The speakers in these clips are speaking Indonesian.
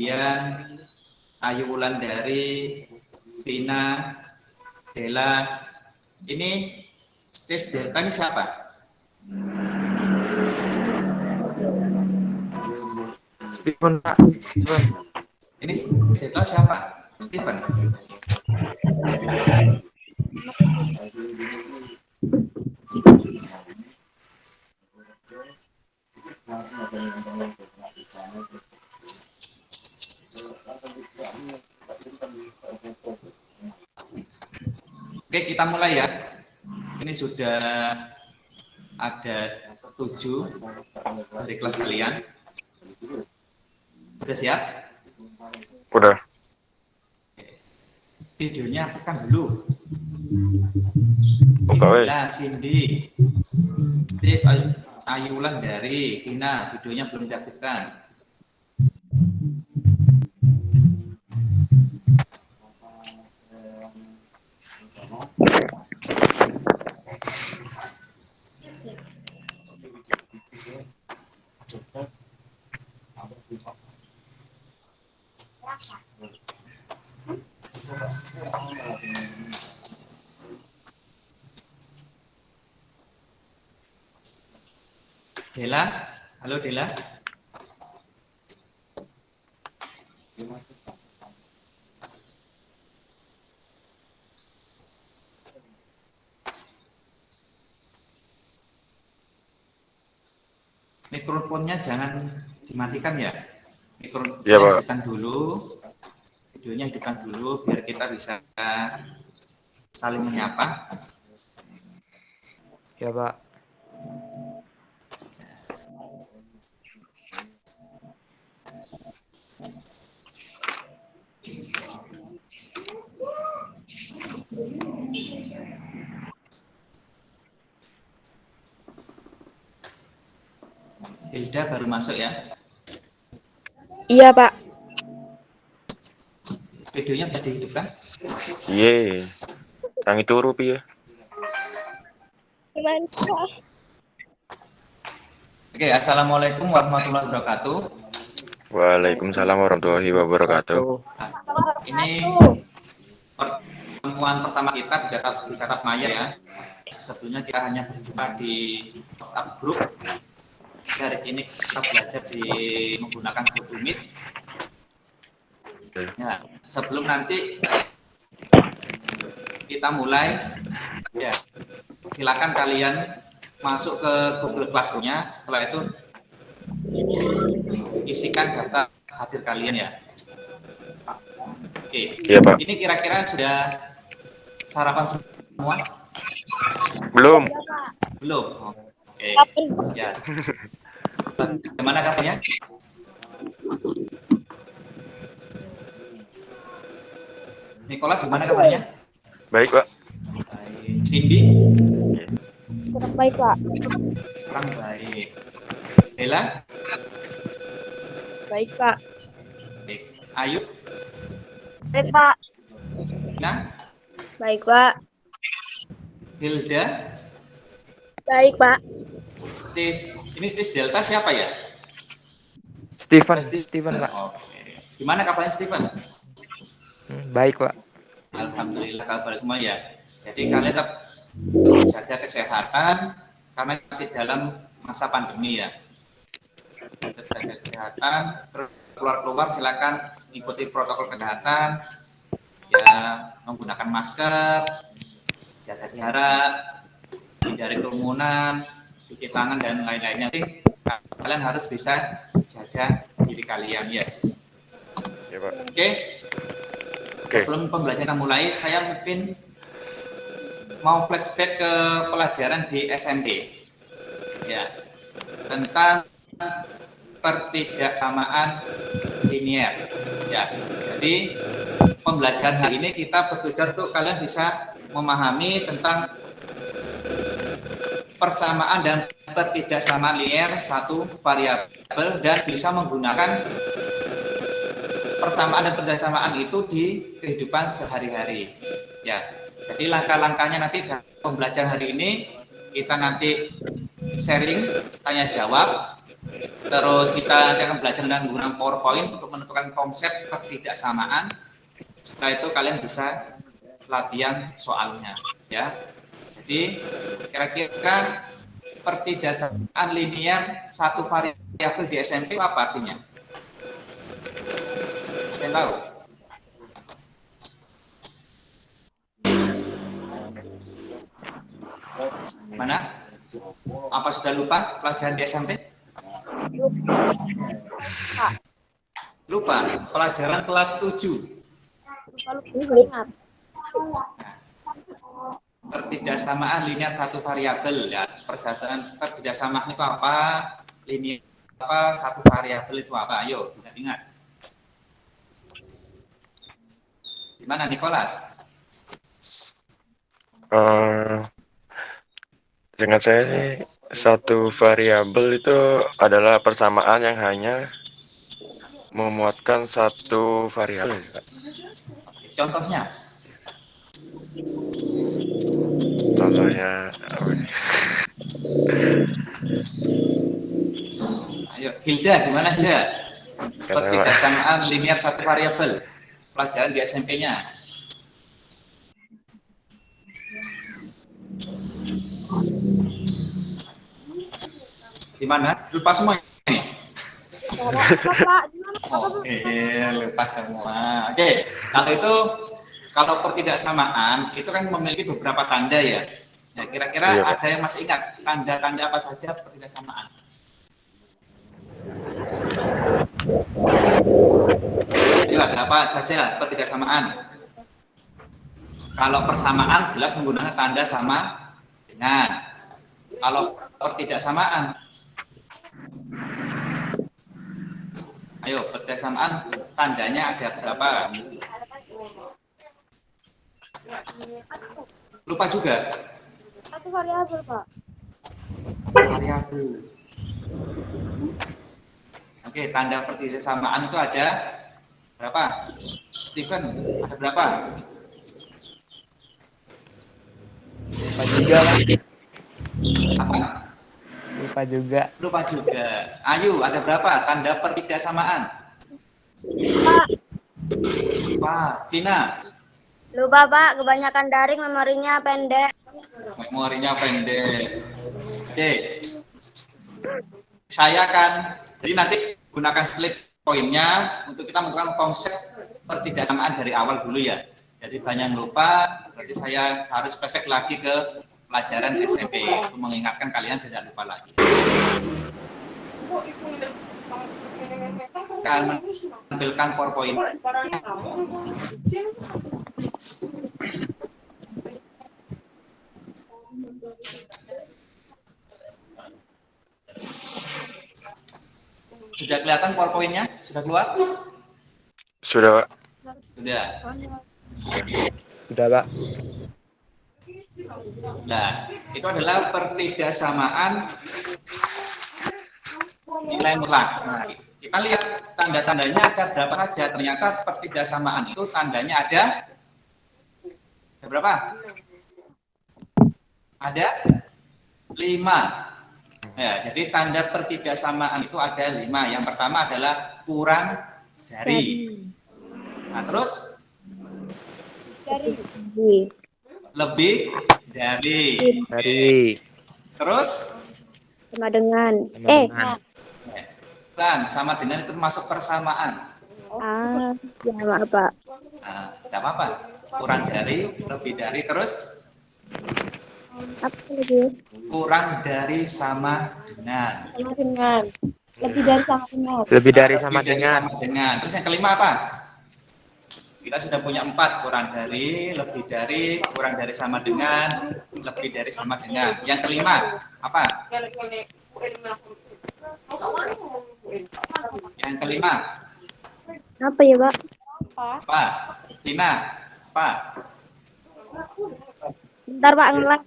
kemudian Ayu Wulandari, Tina, Dela. Ini stage delta ini siapa? Stephen, Pak. Ini stage delta siapa? Stephen. Oke, kita mulai ya. Ini sudah ada 7 dari kelas kalian. Sudah siap? Udah. Videonya tekan dulu. Buka, Cindy, Steve, Ayu Wulandari, Tina, videonya belum diaktifkan. Dela, halo Dela. Mikrofonnya jangan dimatikan ya. Mikrofonnya ya, Pak. hidupkan dulu, videonya hidupkan dulu biar kita bisa saling menyapa. Ya, Pak. Hilda baru masuk ya. Iya, Pak. Videonya bisa dihidupkan. Iya. Tangi turu piye? Mantap. Oke, assalamualaikum warahmatullahi wabarakatuh. Waalaikumsalam warahmatullahi wabarakatuh. Ini pertemuan pertama kita di Katap Maya ya. Sebelumnya kita hanya berjumpa di WhatsApp group. Hari ini kita belajar menggunakan Google Meet. Ya, sebelum nanti kita mulai, ya silakan kalian masuk ke Google Classroom-nya. Setelah itu isikan data hadir kalian ya. Oke, Iya, Pak. ini kira-kira sudah sarapan semua? Belum. Belum. Oke, ya. Bagaimana kabarnya? Nicholas, gimana kabarnya? Baik, Pak. Baik. Cindy? Kurang baik, Pak. Kurang baik. Bella? Baik, Pak. Baik. Ayu? Baik, Pak. Nah? Baik, Pak. Hilda? Baik, Pak. Ini stage delta siapa ya? Steven, Pak. Oke. Gimana kabarnya Steven? Baik, Pak. Alhamdulillah kabar semua ya. Jadi kalian tetap jaga kesehatan karena masih dalam masa pandemi ya. Tetap jaga kesehatan, keluar silakan ikuti protokol kesehatan, ya menggunakan masker, jaga jarak, hindari kerumunan, cuci tangan dan lain-lainnya. Kalian harus bisa jaga diri kalian ya. Ya, Pak. Oke. Sebelum pembelajaran mulai, saya mungkin mau flashback ke pelajaran di SMP, ya, tentang pertidaksamaan linier. Ya, jadi pembelajaran hari ini kita bertujuan untuk kalian bisa memahami tentang persamaan dan pertidaksamaan linier satu variabel dan bisa menggunakan persamaan dan pertidaksamaan itu di kehidupan sehari-hari. Ya, jadi langkah-langkahnya nanti dalam pembelajaran hari ini kita nanti sharing, tanya jawab, Terus kita akan belajar dengan menggunakan PowerPoint untuk menentukan konsep ketidaksamaan. Setelah itu kalian bisa latihan soalnya, ya. Jadi kira-kira pertidaksamaan linear satu variabel di SMP apa artinya? Ada yang tahu? Mana? Apa sudah lupa pelajaran di SMP? Lupa. Pelajaran kelas 7. Ingat. Pertidaksamaan linear satu variabel, ya. Pertidaksamaan itu apa? Linear apa? Satu variabel itu apa? Ayo, ingat. Gimana, Nicholas? Dengan saya sih, satu variabel itu adalah persamaan yang hanya memuatkan satu variabel. Contohnya? Contohnya apa ya? Ayo, Hilda, gimana Hilda? Pertidaksamaan linear satu variabel. Pelajaran di SMP-nya. Gimana? Lupa semua ini? Lupa semua. Oke, kalau pertidaksamaan itu kan memiliki beberapa tanda ya. Ya, kira-kira Iya, Pak. ada yang masih ingat tanda-tanda apa saja pertidaksamaan? Ayo, ada apa saja pertidaksamaan? Kalau persamaan jelas menggunakan tanda sama dengan. Kalau pertidaksamaan, ayo pertidaksamaan tandanya ada berapa? Lupa juga. Satu variabel, Pak. Variabel. Oke, tanda pertidaksamaan itu ada berapa? Steven, ada berapa? Lupa juga, Pak. Apa? Lupa juga. Lupa juga. Ayu, ada berapa tanda pertidaksamaan? Pak. Lupa. Tina, Lupa, Pak. Kebanyakan daring, memorinya pendek. memorinya pendek. Oke. Saya akan, jadi nanti gunakan slide poinnya untuk kita menentukan konsep pertidaksamaan dari awal dulu ya. Jadi banyak yang lupa, berarti saya harus flashback lagi ke pelajaran SMP untuk mengingatkan kalian tidak lupa lagi. Akan menampilkan PowerPoint. Sudah kelihatan PowerPoint-nya? Sudah keluar? Sudah, Pak. Sudah. Sudah, Pak. Nah, itu adalah pertidaksamaan nilai mutlak. Nah, kita lihat tanda-tandanya ada berapa saja. Ternyata pertidaksamaan itu tandanya ada berapa? Ada 5. Ya, jadi tanda pertidaksamaan itu ada 5. Yang pertama adalah kurang dari. Nah, terus lebih dari. Terus Sama dengan. Bukan, sama dengan itu masuk persamaan. Ya maaf, Pak. Nah, tidak apa-apa. Kurang dari, lebih dari, terus Apa lagi? kurang dari, sama dengan. Sama dengan. Lebih dari sama dengan. Lebih dari sama Lebih dari, dengan. sama dengan. Terus yang kelima apa? Kita sudah punya 4. Kurang dari, lebih dari, kurang dari, sama dengan, lebih dari, sama dengan. Yang kelima apa? Yang kelima Apa ya, Pak? apa? Tina, apa? Bentar, Pak, ngelag.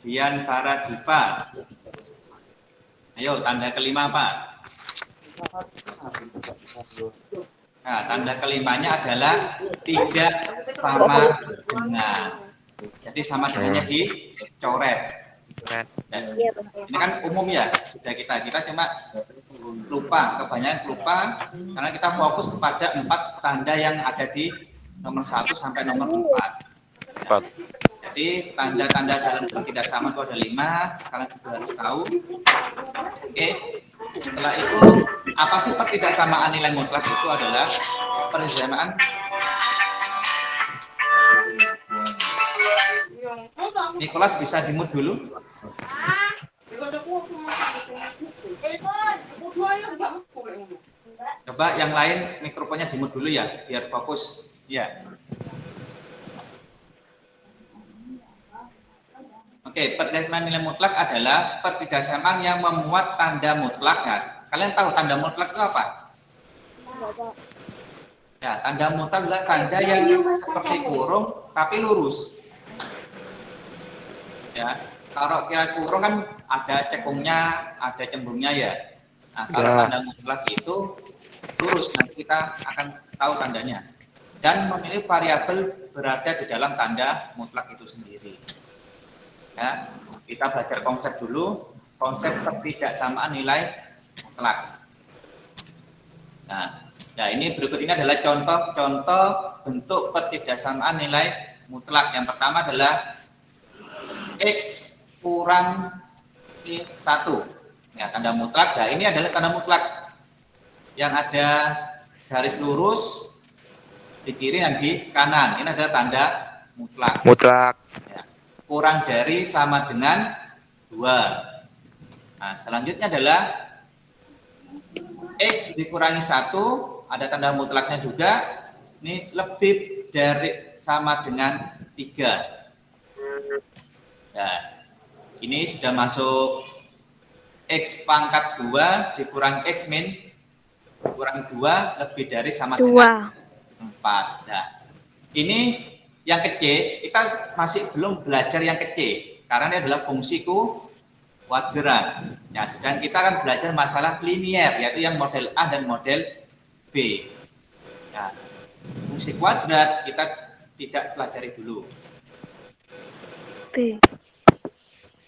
Dian Faradiva. Ayo, tanda kelima apa? Nah, tanda kelimanya adalah tidak sama dengan. Jadi sama dengannya dicoret. Ya. Iya, betul. Ini kan umum ya, sudah kita cuma lupa, kebanyakan lupa karena kita fokus kepada 4 tanda yang ada di nomor 1 sampai nomor 4. Ya. Jadi tanda-tanda dalam bentuk tidak sama itu ada 5, kalian sudah harus tahu. Oke. Setelah itu, apa sih pertidaksamaan nilai mutlak? Itu adalah pertidaksamaan Nicholas bisa di-mute dulu. Coba yang lain mikrofonnya di-mute dulu ya, biar fokus. Ya. Oke, pertidaksamaan nilai mutlak adalah pertidaksamaan yang memuat tanda mutlak. Nah, kalian tahu tanda mutlak itu apa? Ya, tanda mutlak adalah tanda yang seperti kurung tapi lurus. Ya, kalau kira kurung kan ada cekungnya, ada cembungnya ya. Nah, kalau tanda mutlak itu lurus, nanti kita akan tahu tandanya. Dan memilih variabel berada di dalam tanda mutlak itu sendiri. Ya, kita belajar konsep dulu, konsep pertidaksamaan nilai mutlak. Nah, ini berikut ini adalah contoh-contoh bentuk pertidaksamaan nilai mutlak. Yang pertama adalah X kurang 1. Ya, tanda mutlak. Nah, ini adalah tanda mutlak yang ada garis lurus di kiri dan di kanan. Ini adalah tanda mutlak. Ya, kurang dari sama dengan 2. Nah, selanjutnya adalah X dikurangi 1, ada tanda mutlaknya juga. Ini lebih dari sama dengan 3. Nah, ini sudah masuk X pangkat 2 dikurang X min kurang 2 lebih dari sama dengan 4. Nah, ini yang kecil, kita masih belum belajar yang kecil, karena ini adalah fungsi kuadrat. Nah, sedang kita akan belajar masalah linier, yaitu yang model A dan model B. Nah, fungsi kuadrat kita tidak pelajari dulu.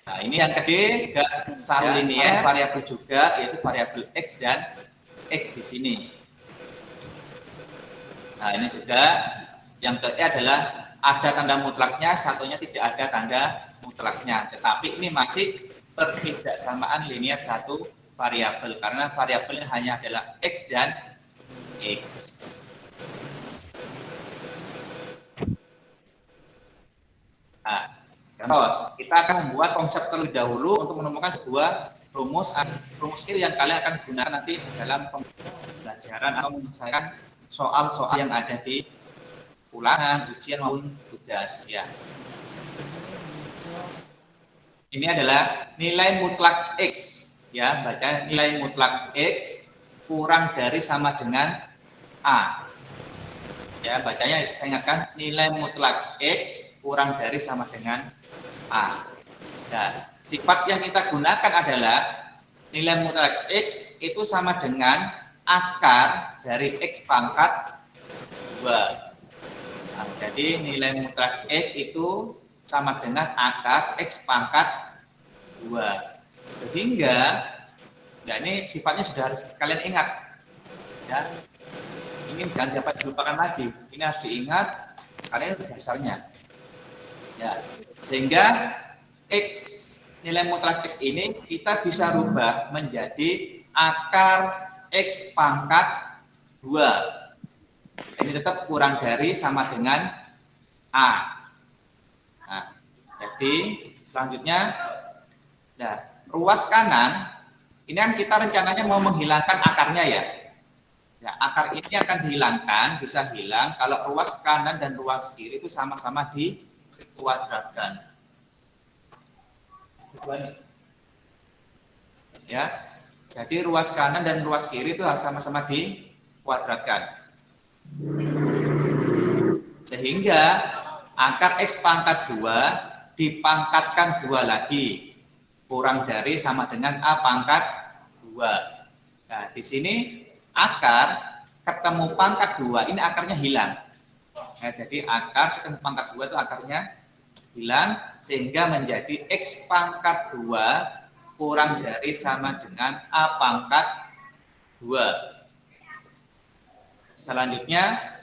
Nah, ini yang ketiga, selalu linier, variabel juga, yaitu variabel X dan X di sini. Nah, ini juga yang ketiga adalah ada tanda mutlaknya, satunya tidak ada tanda mutlaknya. Tetapi ini masih pertidaksamaan linier satu variabel, karena variabelnya hanya adalah X dan X. Nah, kita akan membuat konsep terlebih dahulu untuk menemukan sebuah rumus ini yang kalian akan gunakan nanti dalam pembelajaran atau menyelesaikan soal-soal yang ada di ulangan, ujian maupun tugas ya. Ini adalah nilai mutlak X ya, baca nilai mutlak X kurang dari sama dengan A. Ya, bacanya saya ingatkan nilai mutlak X kurang dari sama dengan A. Nah, sifat yang kita gunakan adalah nilai mutlak X itu sama dengan akar dari X pangkat 2. Nah, jadi nilai mutlak X itu sama dengan akar X pangkat 2. Sehingga, ya ini sifatnya sudah harus kalian ingat. Ya, ini jangan dapat dilupakan lagi. Ini harus diingat karena ini dasarnya. Ya, sehingga X nilai mutlak X ini kita bisa rubah menjadi akar X pangkat 2. Ini tetap kurang dari sama dengan A. Nah, jadi selanjutnya, nah, ruas kanan ini kan kita rencananya mau menghilangkan akarnya ya. Ya, akar ini akan dihilangkan, bisa hilang kalau ruas kanan dan ruas kiri itu sama-sama dikuadratkan. Ya, jadi ruas kanan dan ruas kiri itu harus sama-sama dikuadratkan. Sehingga akar X pangkat 2 dipangkatkan 2 lagi, kurang dari sama dengan A pangkat 2. Nah, di sini akar ketemu pangkat 2, ini akarnya hilang. Nah, jadi akar ketemu pangkat 2 itu akarnya bilang sehingga menjadi X pangkat 2 kurang dari sama dengan A pangkat 2. Selanjutnya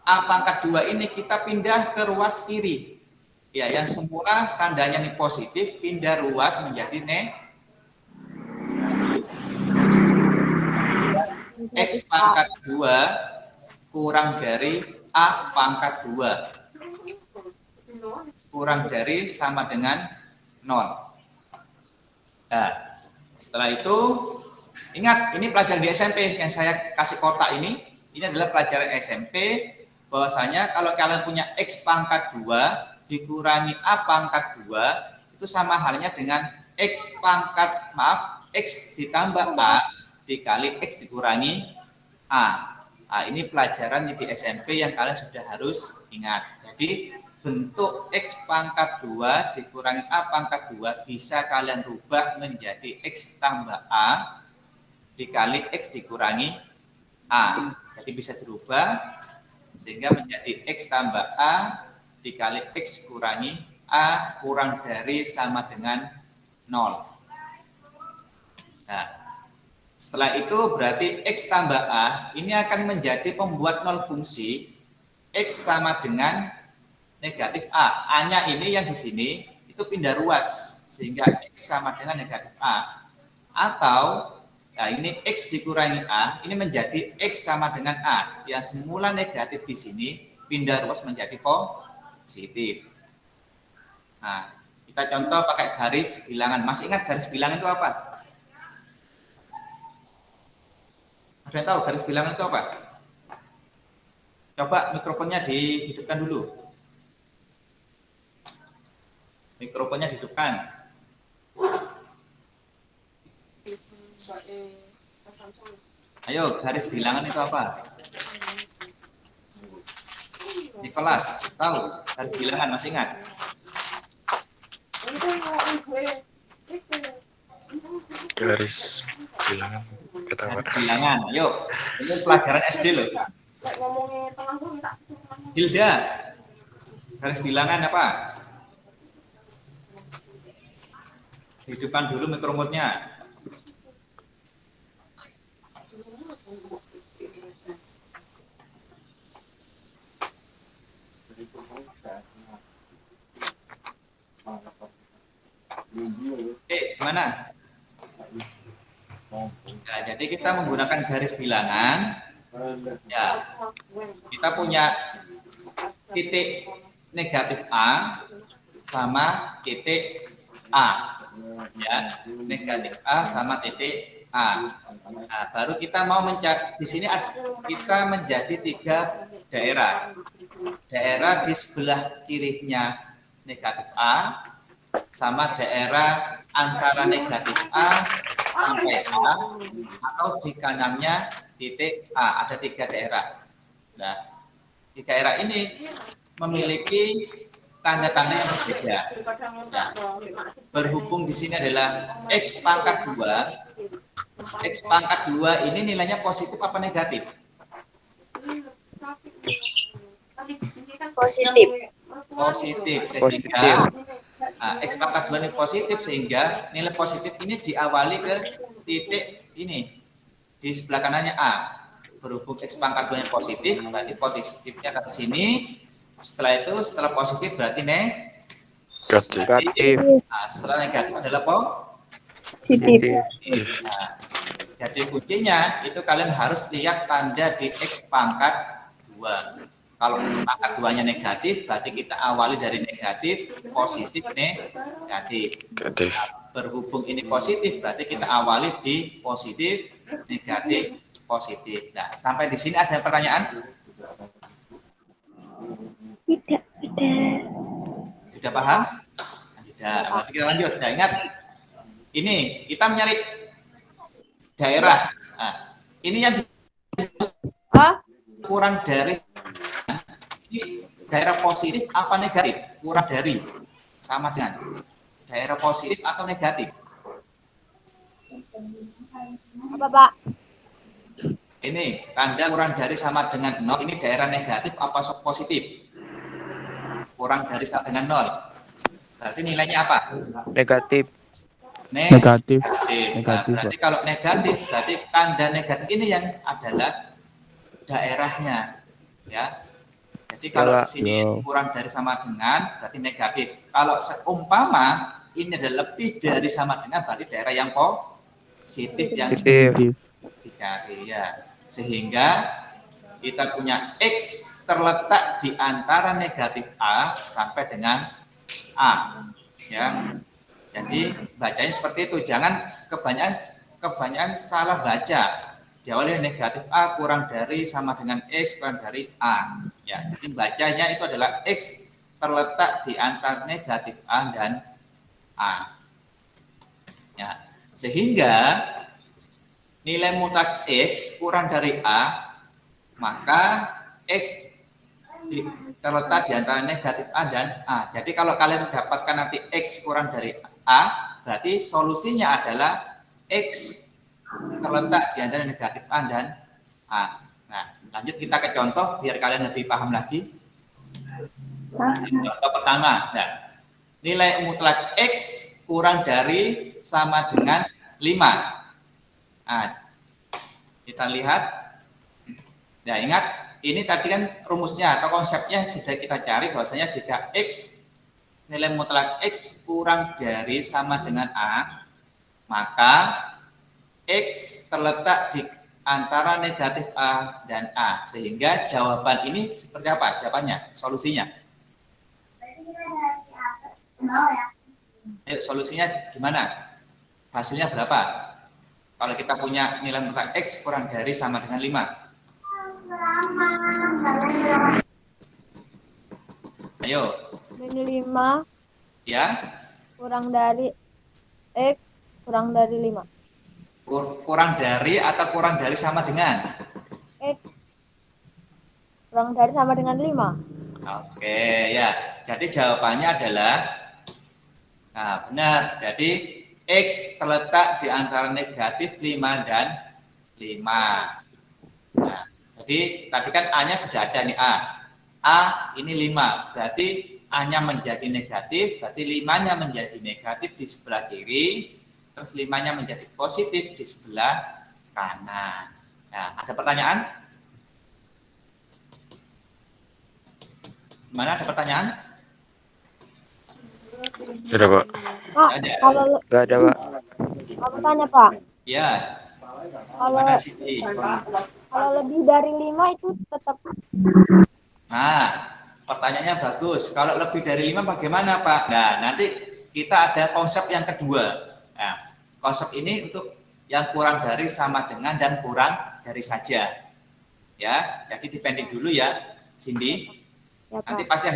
A pangkat 2 ini kita pindah ke ruas kiri. Ya, yang semula tandanya ini positif, pindah ruas menjadi X pangkat 2 kurang dari A pangkat 2 kurang dari sama dengan 0. Nah, setelah itu ingat, ini pelajaran di SMP yang saya kasih kotak ini adalah pelajaran SMP, bahwasanya kalau kalian punya X pangkat 2 dikurangi A pangkat 2 itu sama halnya dengan X ditambah A dikali X dikurangi A. Nah, ini pelajaran di SMP yang kalian sudah harus ingat. Jadi bentuk X pangkat 2 dikurangi A pangkat 2 bisa kalian rubah menjadi X tambah A dikali X dikurangi A. Jadi bisa dirubah sehingga menjadi X tambah A dikali X kurangi A kurang dari sama dengan 0. Nah, setelah itu berarti X tambah A ini akan menjadi pembuat 0 fungsi X sama dengan negatif A. A-nya ini yang di sini itu pindah ruas sehingga X sama dengan negatif A. Atau nah ini X dikurangi A ini menjadi X sama dengan A. Yang semula negatif di sini pindah ruas menjadi positif. Nah, kita contoh pakai garis bilangan. Masih ingat garis bilangan itu apa? Ada yang tahu garis bilangan itu apa? Coba mikrofonnya dihidupkan dulu. Mikrofonnya dihidupkan. Ayo, garis bilangan itu apa? Di kelas, tahu garis bilangan masih ingat? Garis bilangan ketawa. Garis bilangan, ayo. Ini pelajaran SD loh. Hilda, garis bilangan apa? Hidupkan dulu mikrofonnya. Gimana? Nah, jadi kita menggunakan garis bilangan. Ya, kita punya titik negatif A sama titik A. Ya, negatif A sama titik A. Nah, baru kita mau mencari di sini kita menjadi 3 daerah. Daerah di sebelah kirinya negatif A sama daerah antara negatif A sampai A atau di kanannya titik A. Ada 3 daerah. Nah, di daerah ini memiliki tanda-tanda yang berbeda. Nah, berhubung di sini adalah X pangkat 2. X pangkat 2 ini nilainya positif apa negatif? Positif. Positif. Sehingga X pangkat 2 ini positif sehingga nilai positif ini diawali ke titik ini di sebelah kanannya A. Berhubung X pangkat 2 nya positif, berarti positifnya ke sini. Setelah itu, setelah positif berarti negatif. Nah, setelah negatif adalah positif. Nah, jadi kuncinya itu kalian harus lihat tanda di X pangkat 2. Kalau X pangkat 2-nya negatif, berarti kita awali dari negatif, positif, negatif. Nah, berhubung ini positif, berarti kita awali di positif, negatif, positif. Nah, sampai di sini ada pertanyaan? Tidak. Sudah paham? Tidak. Berarti kita lanjut. Nah, ingat, ini kita mencari daerah. Nah, ini yang kurang dari ini daerah positif apa negatif? Kurang dari sama dengan daerah positif atau negatif? Apa, Pak? Ini tanda kurang dari sama dengan 0. Ini daerah negatif apa positif? kurang dari sama dengan 0. Berarti nilainya apa? Negatif. Negatif. Nah, Negatif, berarti kalau negatif, berarti tanda negatif ini yang adalah daerahnya, ya. Jadi kalau di sini kurang dari sama dengan, berarti negatif. Kalau seumpama ini adalah lebih dari sama dengan, berarti daerah yang positif yang Positif. dicari, ya. Sehingga kita punya X terletak di antara negatif A sampai dengan A, ya. Jadi bacanya seperti itu, jangan kebanyakan salah baca. Diawali negatif A kurang dari sama dengan X kurang dari A. Ya, jadi bacanya itu adalah X terletak di antara negatif A dan A. Ya, sehingga nilai mutlak X kurang dari A, maka X terletak di antara negatif A dan A. Jadi kalau kalian dapatkan nanti X kurang dari A, berarti solusinya adalah X terletak di antara negatif A dan A. Nah, lanjut kita ke contoh biar kalian lebih paham lagi. Contoh pertama, nah, nilai mutlak X kurang dari sama dengan 5. Nah, kita lihat. Nah, ingat, ini tadi kan rumusnya atau konsepnya sudah kita cari bahwasanya jika X nilai mutlak X kurang dari sama dengan A, maka X terletak di antara negatif A dan A. Sehingga jawaban ini seperti apa? Jawabannya, solusinya. Ayo, solusinya gimana? Hasilnya berapa? Kalau kita punya nilai mutlak X kurang dari sama dengan 5. Ayo. Min 5 Ya. kurang dari X kurang dari 5. Kurang dari atau kurang dari sama dengan? X kurang dari sama dengan 5. Oke, ya. Jadi jawabannya adalah, nah benar. Jadi X terletak di antara negatif 5 dan 5. Nah, jadi tadi kan A-nya sudah ada nih A. A ini 5, berarti A-nya menjadi negatif, berarti 5-nya menjadi negatif di sebelah kiri, terus 5-nya menjadi positif di sebelah kanan. Nah, ada pertanyaan? Gimana, ada pertanyaan? Tidak, Pak. Pak, Ada. Enggak ada, Pak. aku tanya Pak, Ya. kalau Mana Siti? kalau lebih dari 5 itu tetap Nah, pertanyaannya bagus. Kalau lebih dari 5 bagaimana, Pak? Nah, nanti kita ada konsep yang kedua. Nah, konsep ini untuk yang kurang dari sama dengan dan kurang dari saja. Ya, jadi dipending dulu ya, Cindy. ya, Nanti Pak. pasti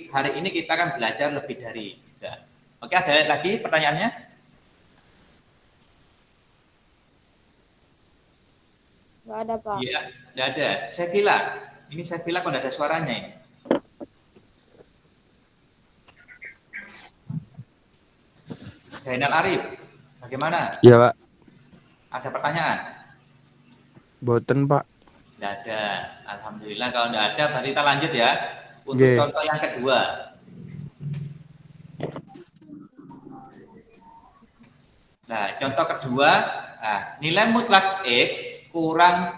hari ini kita akan belajar lebih dari juga. Oke, ada lagi pertanyaannya? Enggak ada Pak. Iya, tidak ada. Sevilla. Ini Sevilla kok tidak ada suaranya ini. Zainal Arif, bagaimana? Ya, Pak. Ada pertanyaan? Boten, Pak. Tidak ada. Alhamdulillah kalau tidak ada, berarti kita lanjut ya. Untuk Oke. contoh yang kedua. Nah, contoh kedua, nah, nilai mutlak X kurang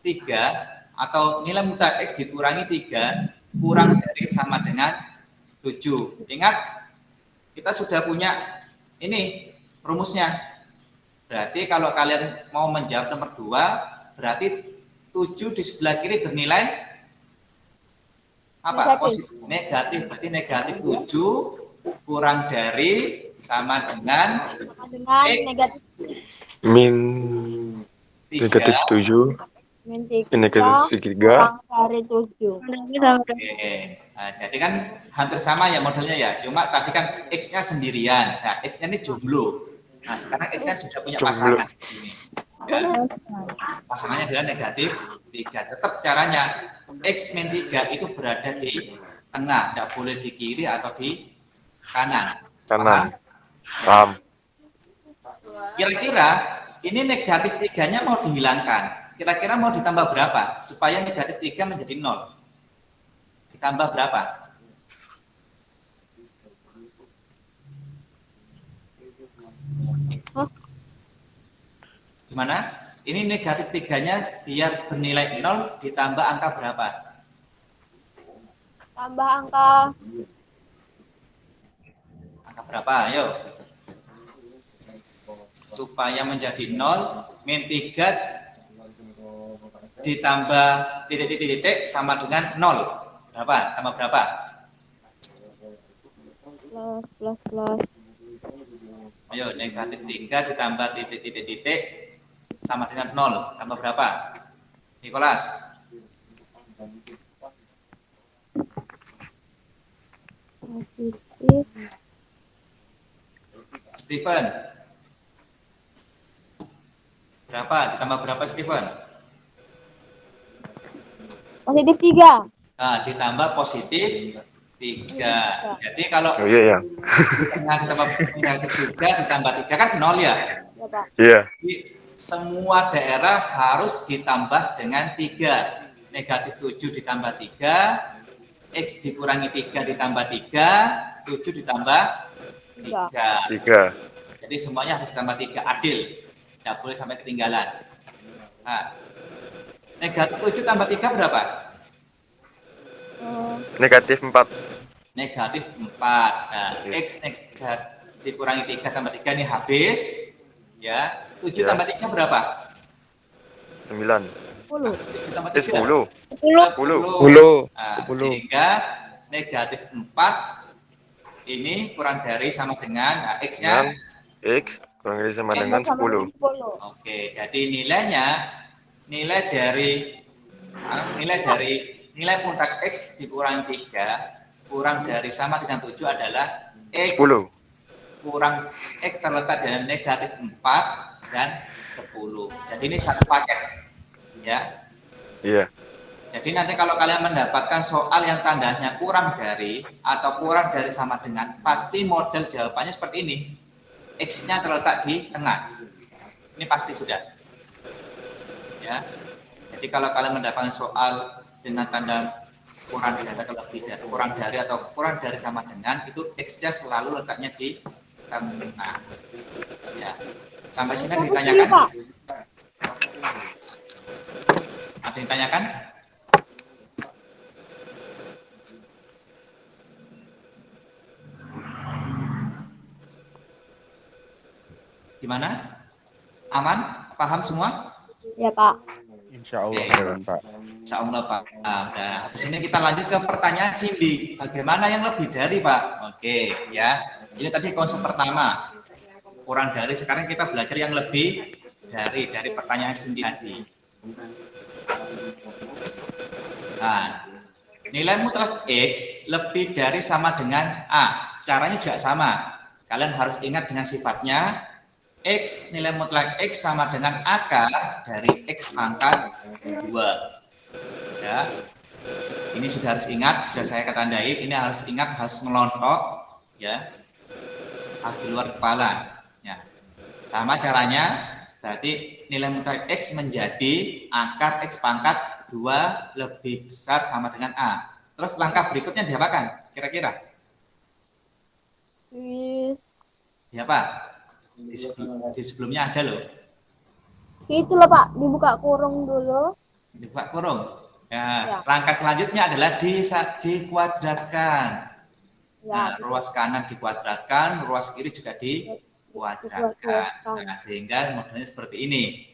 3 atau nilai mutlak X dikurangi 3 kurang dari sama dengan 7. Ingat, kita sudah punya ini rumusnya. Berarti kalau kalian mau menjawab nomor 2, berarti 7 di sebelah kiri bernilai apa? Positif. Negatif. Berarti negatif 7 kurang dari sama dengan Dengan X negatif Min 3. negatif 7, min 3 negatif 3. kurang dari 7. Oke. Nah, jadi kan hampir sama ya modelnya ya. Cuma tadi kan X-nya sendirian. Nah, X-nya ini jomblo. Nah, sekarang X-nya sudah punya Jomblo. pasangan. Ini. Ya. Pasangannya adalah negatif 3. Tetap caranya X min 3 itu berada di tengah. Tidak boleh di kiri atau di kanan. Kanan. Paham. Kira-kira ini negatif 3-nya mau dihilangkan. Kira-kira mau ditambah berapa? Supaya negatif 3 menjadi 0. Ditambah berapa? Gimana? Ini negatif 3-nya biar bernilai 0 ditambah angka berapa? Tambah angka Berapa? Ayo. Supaya menjadi 0, min 3 ditambah titik-titik sama dengan 0. Berapa? Tambah berapa? plus. Ayo, negatif 3 ditambah titik-titik sama dengan 0. Tambah berapa? Nicholas. Positif. Stephen. Berapa? Ditambah berapa, Stephen? Positif 3. Nah, ditambah positif 3. Jadi kalau Oh iya ya. ditambah negatif 3 ditambah 3 kan 0 ya? Ya, Pak. Iya. Jadi semua daerah harus ditambah dengan 3. Negatif 7 ditambah 3, X dikurangi 3 ditambah 3, 7 ditambah 3. 3. Jadi semuanya harus ditambah 3, adil. Tidak boleh sampai ketinggalan. Nah, negatif 7 tambah 3 berapa? Negatif 4. Negatif 4. Nah, Iya. X negatif dikurangi 3 tambah 3 ini habis. Ya, 7 Ya. tambah 3 berapa? 9. 10. 7 tambah 3. 10. 10. Nah, 10. sehingga negatif 4 ini kurang dari sama dengan X-nya. X kurang dari sama dengan 10. Oke, jadi nilai nilai puncak X dikurangi 3 kurang dari sama dengan 7 adalah X 10. kurang X terletak dalam negatif 4 dan 10. Jadi ini satu paket ya. Iya. Jadi nanti kalau kalian mendapatkan soal yang tandanya kurang dari atau kurang dari sama dengan, pasti model jawabannya seperti ini. X-nya terletak di tengah. Ini pasti sudah. Ya. Jadi kalau kalian mendapatkan soal dengan tanda kurang dari atau lebih dari, kurang dari sama dengan, itu X-nya selalu letaknya di tengah. Ya. Sampai sini ditanyakan? Ada yang ditanyakan? Gimana? Aman? Paham semua? Ya, Pak. Insya Allah, Pak. Insya Allah, Pak. Nah, habis ini kita lanjut ke pertanyaan Cindy. Bagaimana yang lebih dari, Pak? Oke, ya. Ini tadi konsep pertama. Kurang dari, sekarang kita belajar yang lebih dari pertanyaan Cindy tadi. Nah, nilai mutlak X lebih dari sama dengan A. Caranya juga sama. Kalian harus ingat dengan sifatnya. X, nilai mutlak X sama dengan akar dari X pangkat 2. Ya. Ini sudah harus ingat, sudah saya tandai. Ini harus ingat, harus melontok. Ya. Harus di luar kepala. Ya. Sama caranya, berarti nilai mutlak X menjadi akar X pangkat 2 lebih besar sama dengan A. Terus langkah berikutnya diapakan? Kira-kira? Ya, Pak. Di sebelumnya ada loh. Itu loh, Pak. Dibuka kurung dulu. Dibuka kurung. Ya. Langkah selanjutnya adalah dikuadratkan. Nah, ruas kanan dikuadratkan, ruas kiri juga dikuadratkan. Nah, sehingga modelnya seperti ini.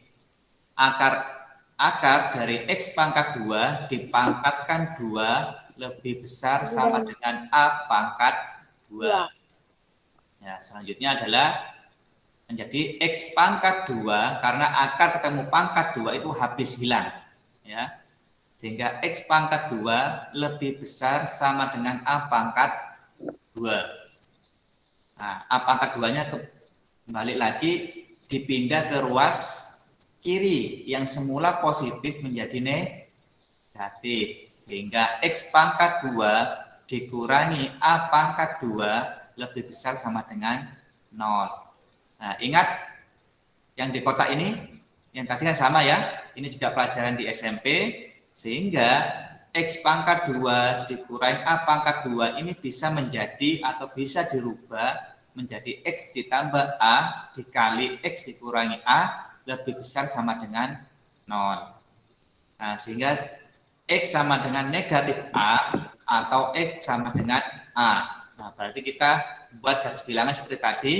Akar dari X pangkat 2 dipangkatkan 2 lebih besar sama dengan A pangkat 2. Ya, selanjutnya adalah menjadi X pangkat 2, karena akar ketemu pangkat 2 itu habis hilang. Ya. Sehingga X pangkat 2 lebih besar sama dengan A pangkat 2. Nah, A pangkat 2-nya kembali lagi dipindah ke ruas kiri yang semula positif menjadi negatif. Sehingga X pangkat 2 dikurangi A pangkat 2 lebih besar sama dengan 0. Nah, ingat yang di kotak ini, yang tadi kan sama ya, ini juga pelajaran di SMP, sehingga X pangkat 2 dikurangi A pangkat 2 ini bisa menjadi atau bisa dirubah menjadi X ditambah A dikali X dikurangi A lebih besar sama dengan 0. Nah, sehingga X sama dengan negatif A atau X sama dengan A. Nah, berarti kita buat garis bilangan seperti tadi.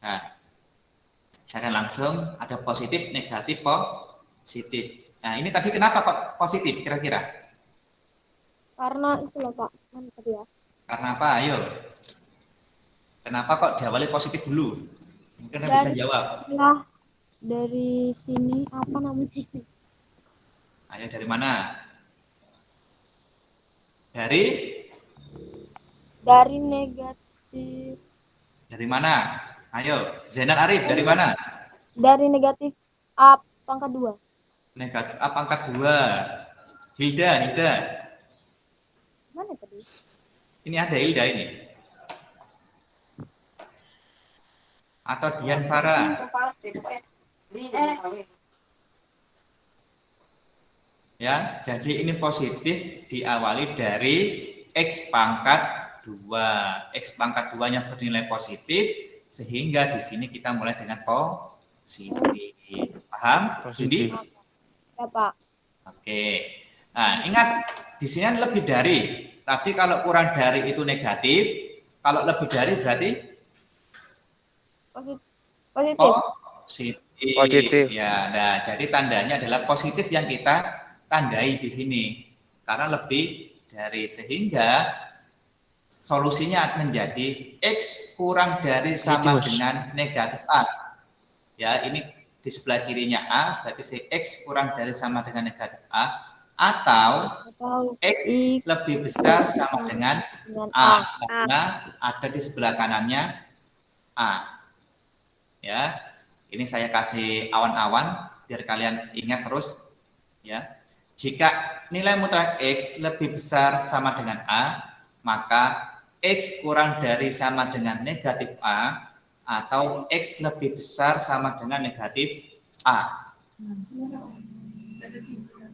Nah, saya akan langsung ada positif, negatif, positif. Nah, ini tadi kenapa kok positif kira-kira? Karena itu loh Pak, kan tadi ya. Karena apa? Ayo. Kenapa kok diawali positif dulu? Mungkin Anda bisa jawab. Nah, dari sini apa namanya? Ayo, dari mana? Dari Negatif. Dari mana? Ayo, Zainal Arif, dari mana? Dari negatif A pangkat 2. Negatif A pangkat 2. Hilda. Mana tadi? Ini ada Hilda ini. Atau Dian Farah. Ya, jadi ini positif diawali dari X pangkat 2. X pangkat 2-nya bernilai positif, sehingga di sini kita mulai dengan positif. Paham? Cindy? Ya Pak. Oke. Nah, ingat di sini lebih dari. Tadi kalau kurang dari itu negatif, kalau lebih dari berarti Positif. Positif. Ya, nah, jadi tandanya adalah positif yang kita tandai di sini. Karena lebih dari, sehingga solusinya menjadi X kurang dari sama dengan negatif A. Ya, ini di sebelah kirinya A, berarti si X kurang dari sama dengan negatif A, atau X lebih besar sama dengan A, karena ada di sebelah kanannya A. Ya, ini saya kasih awan-awan biar kalian ingat terus. Ya, jika nilai mutlak X lebih besar sama dengan A, maka X kurang dari sama dengan negatif A, atau X lebih besar sama dengan negatif A.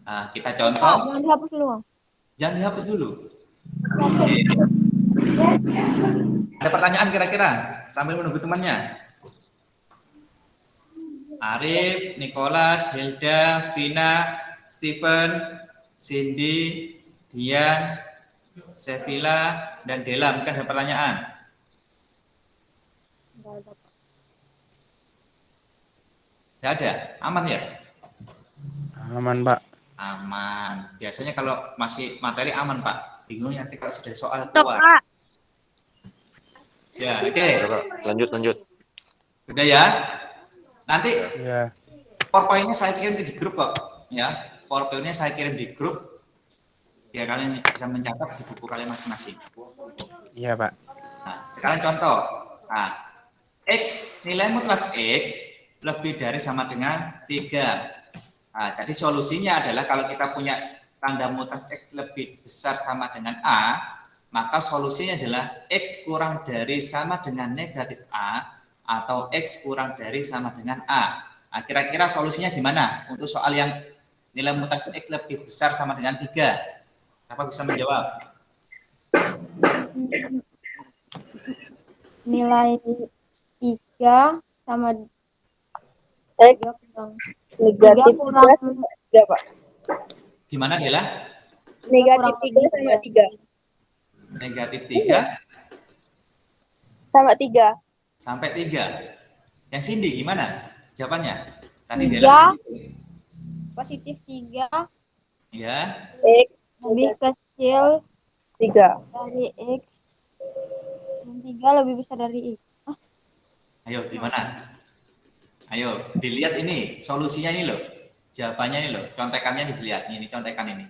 Nah, kita contoh. Jangan dihapus dulu. Jangan dihapus dulu. Oke. Ada pertanyaan kira-kira sambil menunggu temannya? Arif, Nicholas, Hilda, Vina, Stephen, Cindy, Dian, Sevilla, dan Dela. Mungkin ada pertanyaan? Tidak ada? Aman ya? Aman, Pak. Aman. Biasanya kalau masih materi aman, Pak. Bingung nanti kalau sudah soal Stop, keluar. Pak. Ya, oke. Ya, Pak. Lanjut. Sudah ya? Nanti Ya. PowerPoint-nya saya kirim di grup kok. Ya, PowerPoint-nya saya kirim di grup. Biar kalian bisa mencatat di buku kalian masing-masing. Iya, Pak. Nah, sekarang contoh. Nah, X, nilai mutlak X lebih dari sama dengan 3. Nah, jadi solusinya adalah kalau kita punya tanda mutlak X lebih besar sama dengan A, maka solusinya adalah X kurang dari sama dengan negatif A, atau X kurang dari sama dengan A. Nah, kira-kira solusinya gimana untuk soal yang nilai mutlak X lebih besar sama dengan 3? Siapa bisa menjawab? Nilai 3 sama X 3 kurang negatif 3 Pak. Gimana, Dela? Negatif 3 sama 3. Negatif 3 Sama 3. sampai 3. Yang Cindy gimana jawabannya? Tadi 3, Dela positif 3 ya. X lebih kecil 3. dari X, dan 3 lebih besar dari X. Ayo, gimana? Ayo, dilihat ini solusinya ini loh. Jawabannya ini loh, contekannya dilihat. Ini contekan ini.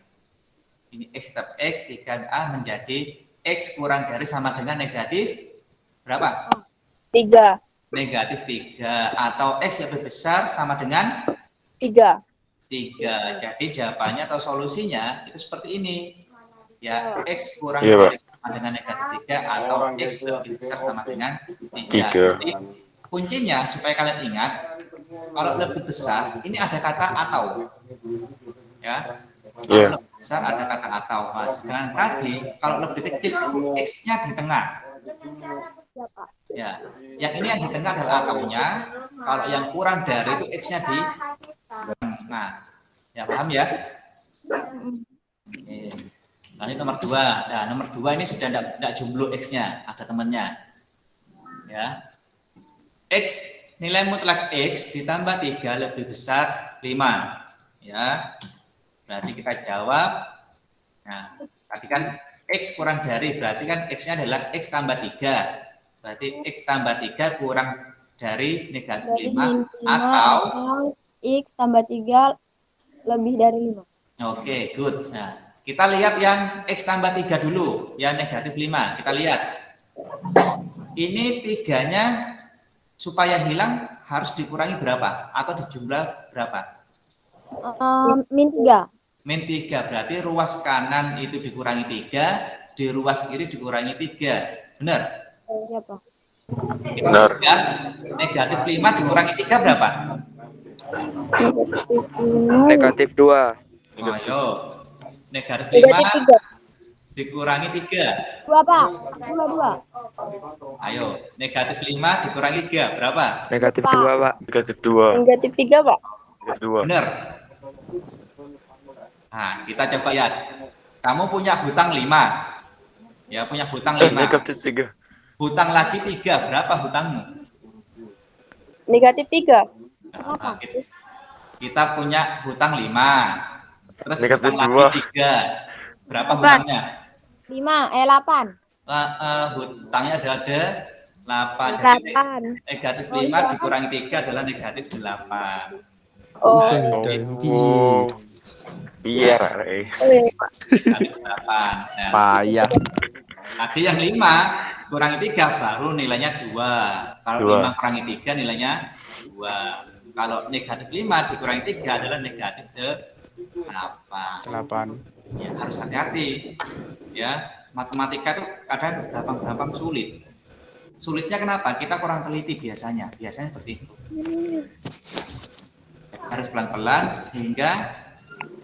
Ini X tetap X, 3A menjadi X kurang dari sama dengan negatif berapa? 3. Negatif 3, atau X lebih besar sama dengan 3. 3. Jadi jawabannya atau solusinya itu seperti ini. Ya, X kurang Iya, Pak. dari sama dengan negatif 3, atau X lebih besar sama dengan 3. 3. Jadi kuncinya supaya kalian ingat, kalau lebih besar ini ada kata atau. Ya. Kalau Iya. lebih besar ada kata atau. Nah, sedangkan tadi kalau lebih kecil X-nya di tengah. Ya, yang ini yang di tengah adalah ataunya, Kalau yang kurang dari itu X-nya di. Nah, ya paham ya? Oke. Nah, ini nomor 2. Nah, nomor 2 ini sudah tidak jomblo X-nya, ada temannya. Ya. X, nilai mutlak X ditambah 3 lebih besar 5. Ya. Berarti kita jawab. Nah, tadi kan X kurang dari, berarti kan X-nya adalah X tambah 3. Berarti X tambah 3 kurang dari negatif 5 atau X tambah 3 lebih dari 5. Oke, good. Nah, kita lihat yang X tambah 3 dulu, yang negatif 5. Kita lihat. Ini 3-nya supaya hilang harus dikurangi berapa? Atau dijumlah berapa? Min 3. Min 3, berarti ruas kanan itu dikurangi 3, di ruas kiri dikurangi 3. Benar? Iya, Pak. Benar. Negatif 5 dikurangi 3 berapa? Negatif 2. Ayo. Negatif 5 dikurangi 3. 2, Pak. 2. Ayo. Negatif 5 dikurangi 3 berapa? Negatif 2, Pak. Negatif 2. Negatif 3, Pak. Negatif 2. Benar. Nah, kita coba lihat. Kamu punya hutang 5. Ya, punya hutang 5. Negatif 3. Hutang lagi 3. Berapa hutangmu? Negatif 3. Nah, kita punya hutang 5. Terus Negatif hutang 2. lagi 3. Berapa hutangnya? 8. Hutangnya ada 8. Jadi 8. negatif 5 dikurangi 3 adalah negatif 8. Oh, Oh. Iya, Rare. Negatif 8. Nah, Payah. tadi yang 5 kurangi 3 baru nilainya 2. Kalau 5 kurangi 3 nilainya 2. Kalau negatif 5 dikurangi 3 adalah negatif 8. 8. Ya, harus hati-hati. Ya, matematika itu kadang gampang-gampang sulit. Sulitnya kenapa? Kita kurang teliti biasanya. Biasanya seperti itu. Harus pelan-pelan sehingga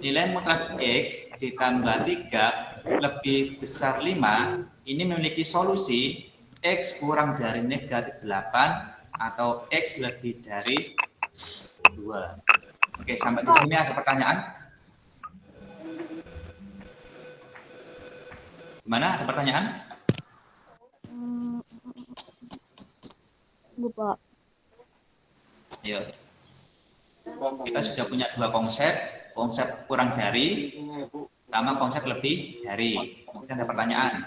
nilai mutlak X ditambah 3 lebih besar 5 ini memiliki solusi X kurang dari negatif 8 atau X lebih dari 2. Oke, sampai di sini ada pertanyaan? Gimana? Ada pertanyaan? Pak. Ayo. Kita sudah punya 2 konsep. Konsep kurang dari sama konsep lebih dari. Mungkin ada pertanyaan.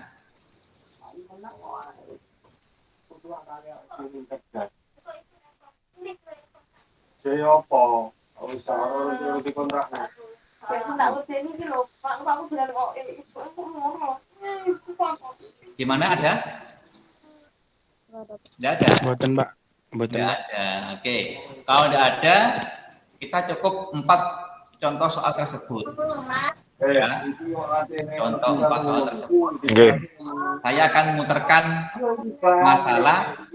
Gimana, ada? Tidak ada. Buatan, Pak. Buatan, Tidak Pak. ada. Oke. Kalau tidak ada, kita cukup 4 contoh soal tersebut. Ya. Contoh 4 soal tersebut. Oke. Saya akan memutarkan masalah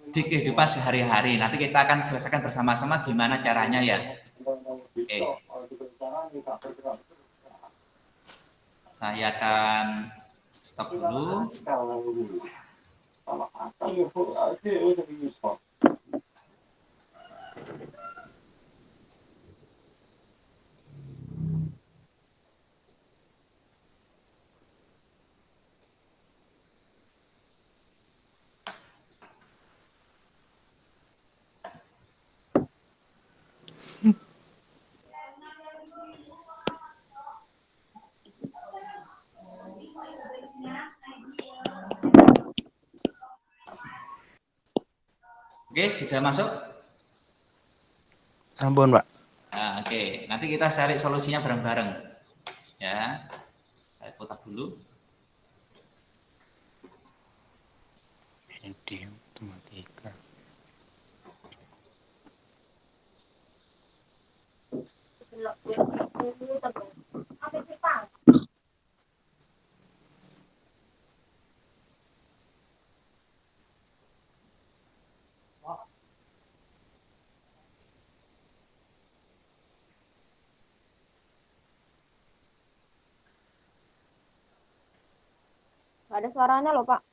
di kehidupan sehari-hari. Nanti kita akan selesaikan bersama-sama gimana caranya ya. Oke. Saya akan stop dulu. Oke, sudah masuk? Ampun, Pak. Nah, oke. Nanti kita cari solusinya bareng-bareng. Ya. Saya kotak dulu. Ini matematika. Nggak ada suaranya loh, Pak.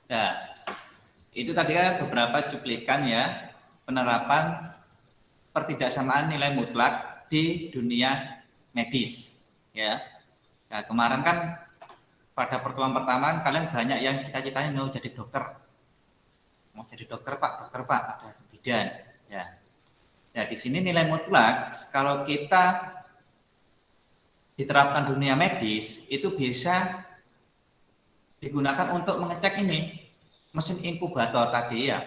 Nah, itu tadi kan beberapa cuplikan ya penerapan pertidaksamaan nilai mutlak di dunia medis ya. Nah, kemarin kan pada pertemuan pertama kalian banyak yang cita-citanya mau jadi dokter. Mau jadi dokter Pak, ada bidan ya. Ya, di sini nilai mutlak kalau kita diterapkan dunia medis itu bisa digunakan untuk mengecek ini mesin inkubator tadi ya.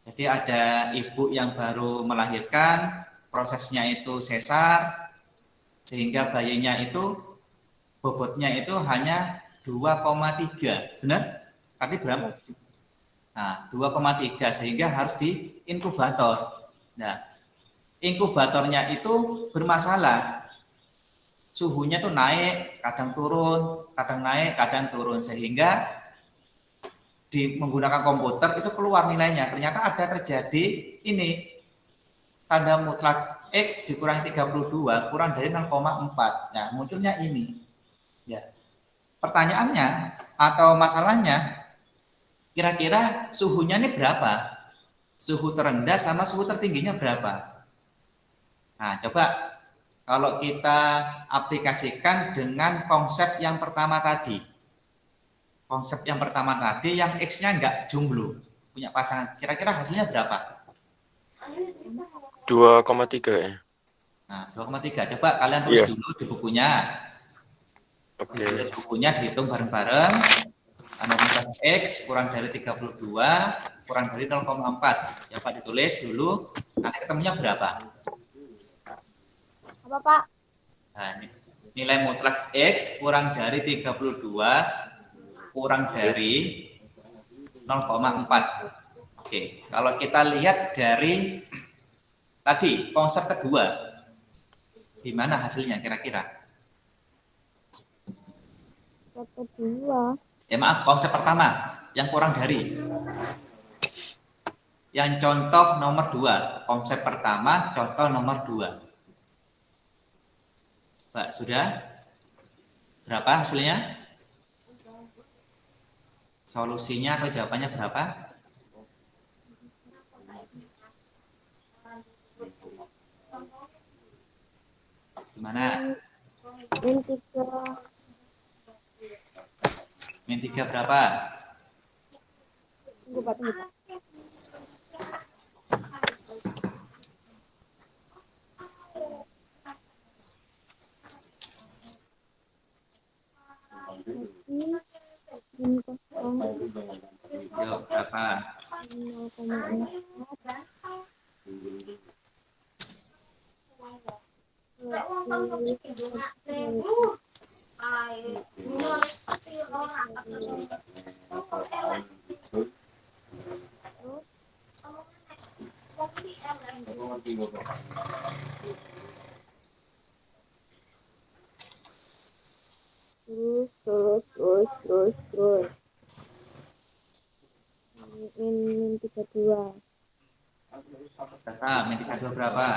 Jadi ada ibu yang baru melahirkan, prosesnya itu sesar, sehingga bayinya itu bobotnya itu hanya 2,3, benar? Tadi berapa? Nah, 2,3 sehingga harus di inkubator. Nah, inkubatornya itu bermasalah. Suhunya tuh naik, kadang turun, kadang naik, kadang turun sehingga menggunakan komputer itu keluar nilainya. Ternyata ada terjadi ini tanda mutlak X dikurangi 32 kurang dari 0,4. Nah, munculnya ini. Ya. Pertanyaannya atau masalahnya kira-kira suhunya ini berapa? Suhu terendah sama suhu tertingginya berapa? Nah, coba kalau kita aplikasikan dengan konsep yang pertama tadi. Konsep yang pertama tadi yang X-nya enggak jomblo, punya pasangan. Kira-kira hasilnya berapa? 2,3 ya. Nah, 2,3. Coba kalian tulis dulu di bukunya. Oke. Di bukunya dihitung bareng-bareng. Tanda mutlak X kurang dari 32 kurang dari 0,4. Coba ditulis dulu. Nanti ketemunya berapa? Apa, Pak? Nah, nilai mutlak X kurang dari 32 kurang dari 0,4. Oke, kalau kita lihat dari tadi konsep kedua, di mana hasilnya kira-kira? Kedua. Ya maaf, konsep pertama yang kurang dari. Yang contoh nomor 2, konsep pertama, contoh nomor 2. Pak, sudah? Berapa hasilnya? Solusinya atau jawabannya berapa? Gimana? Min 3 berapa? Tunggu, Pak, tunggu. Yuk, berapa? 'Terus. Min 32. Berapa? Min 32 berapa?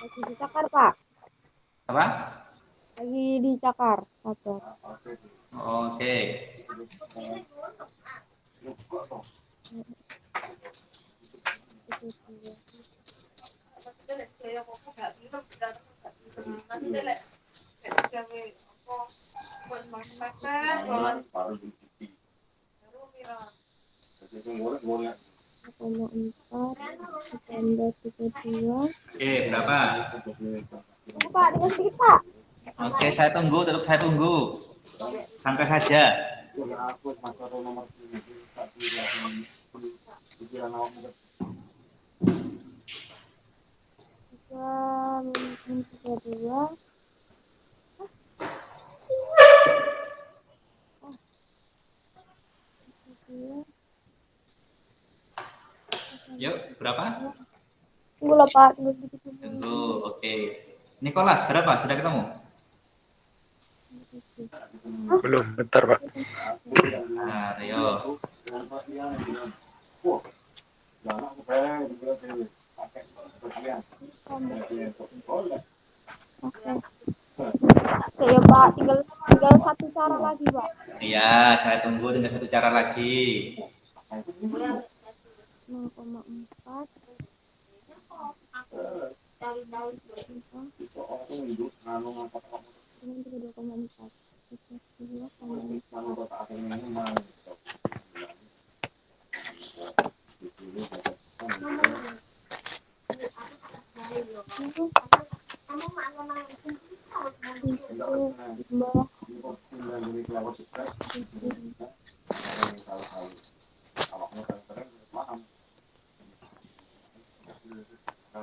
Lagi dicakar, Pak. Apa? Lagi dicakar. Sabar. Oke. Oke, berapa? Tunggu, Pak, dengan sedikit, Pak. Oke, saya tunggu, tetap saya tunggu. Santai saja. Min 32. Yuk, berapa? Tunggu lah, Pak. Tunggu sedikit. Tunggu, oke. Nikolas, berapa? Sudah ketemu? Belum, bentar Pak. Nah, Rio. Oke. Oke ya Pak, tinggal satu cara lagi Pak. Iya, saya tunggu dengan satu cara lagi. 0,4 dengan 32,4.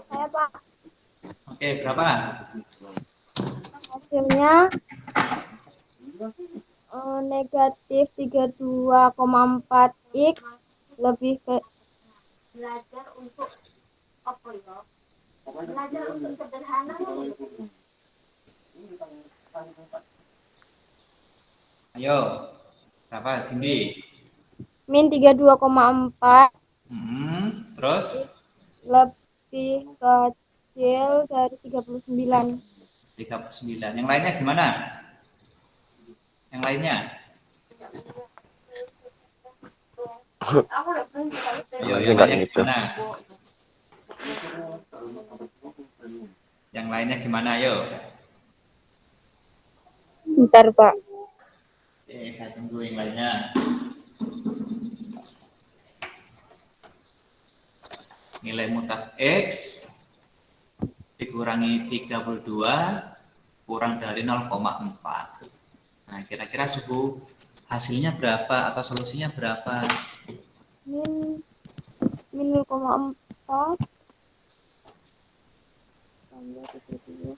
Saya Pak, Oke, berapa? hasilnya negatif 32,4 X lebih ke Ayo, berapa Cindy? min 32,4 Terus? lebih kecil dari 39. 39. Yang lainnya gimana? Yang lainnya? Ayo, yang Enggak lainnya gitu. gimana? Yang lainnya gimana? Ayo. Bentar, Pak. Oke, saya tunggu yang lainnya. Nilai mutasi X dikurangi 32 kurang dari 0,4. Nah, kira-kira suhu hasilnya berapa atau solusinya berapa? Min 0,4 tambah 32.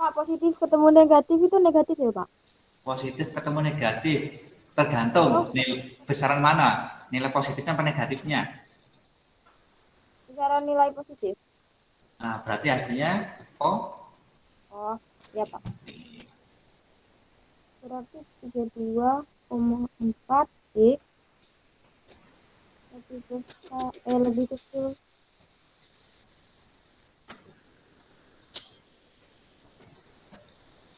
Pak, positif ketemu negatif itu negatif ya Pak? Positif ketemu negatif, tergantung besaran mana, nilai positifnya apa negatifnya. Bicara nilai positif. Nah, berarti hasilnya Oh, ya Pak. Berarti 32,4 X lebih kecil.